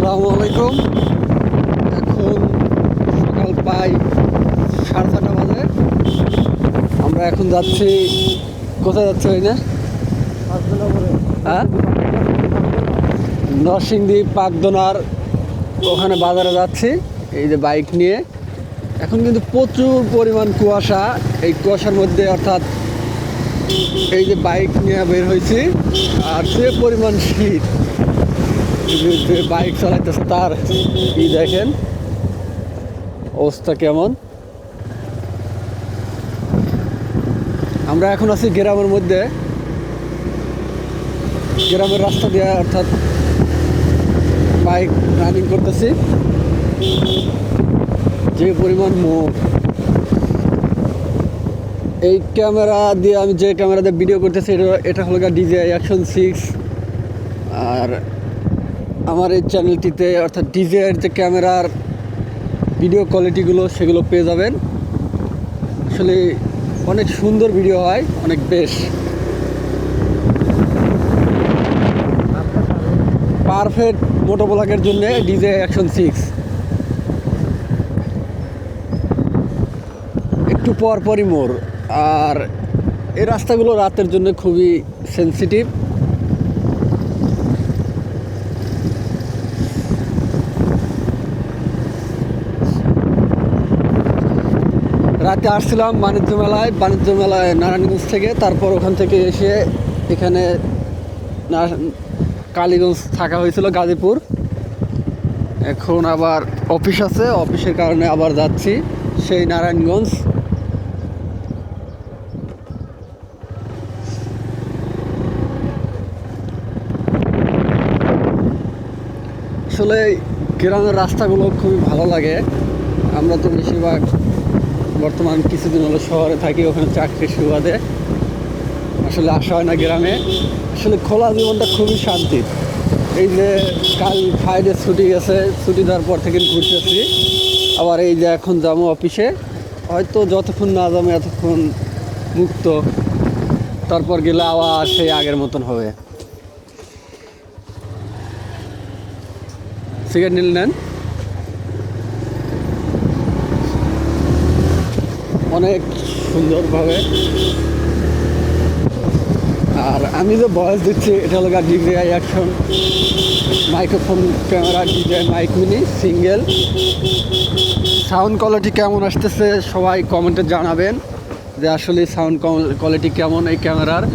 আসসালামু আলাইকুম। এখন সকাল প্রায় 6:30 বাজে। আমরা এখন যাচ্ছি, কোথায় যাচ্ছি ভাই না? হ্যাঁ, নরসিংদী পাকদোনার ওখানে বাজারে যাচ্ছি এই যে বাইক নিয়ে। এখন কিন্তু প্রচুর পরিমাণ কুয়াশা, এই কুয়াশার মধ্যে অর্থাৎ এই যে বাইক নিয়ে বের হয়েছি, আর যে পরিমাণ শীত, যে বাইক চালাইতেছে তার কি দেখেন অবস্থা কেমন। আমরা এখন আছি গ্রামের মধ্যে, গ্রামের রাস্তা দিয়ে অর্থাৎ বাইক রানিং করতেছি। যে পরিমাণ মোড়, এই ক্যামেরা দিয়ে আমি যে ক্যামেরা দিয়ে ভিডিও করতেছি এটা হলো DJI Action 6। আর আমার এই চ্যানেলটিতে অর্থাৎ DJI-এর যে ক্যামেরার ভিডিও কোয়ালিটিগুলো সেগুলো পেয়ে যাবেন। আসলে অনেক সুন্দর ভিডিও হয়, অনেক বেশ পারফেক্ট মোটো ব্লগের জন্য DJI Action 6। একটু পরপরই মোড়, আর এই রাস্তাগুলো রাতের জন্য খুবই সেন্সিটিভ। রাতে আসছিলাম বাণিজ্য মেলায় নারায়ণগঞ্জ থেকে, তারপর ওখান থেকে এসে এখানে কালীগঞ্জ থাকা হয়েছিল, গাজীপুর। এখন আবার অফিস আছে, অফিসের কারণে আবার যাচ্ছি সেই নারায়ণগঞ্জ। আসলে গ্রামের রাস্তাগুলো খুবই ভালো লাগে। আমরা তো বেশিরভাগ বর্তমান কিছুদিন হলো শহরে থাকি, ওখানে চাকরির সুবাদে আসলে আসা হয় না গ্রামে। আসলে খোলা জীবনটা খুবই শান্তির। এই যে কাল ফ্রাইডে ছুটি গেছে, ছুটি দেওয়ার পর থেকে ঘুরতেছি। আবার এই যে এখন যাবো অফিসে, হয়তো যতক্ষণ না যাবো এতক্ষণ মুক্ত, তারপর গেলে আবার সেই আগের মতন হবে। সিগারেট নেন, অনেক সুন্দরভাবে। আর আমি যে ভয়েস দিচ্ছি এটা হলো DJI Action microphone camera, DJI mic mini single. Sound quality কেমন আসতেছে সবাই কমেন্টে জানাবেন যে আসলে সাউন্ড কোয়ালিটি কেমন এই ক্যামেরার।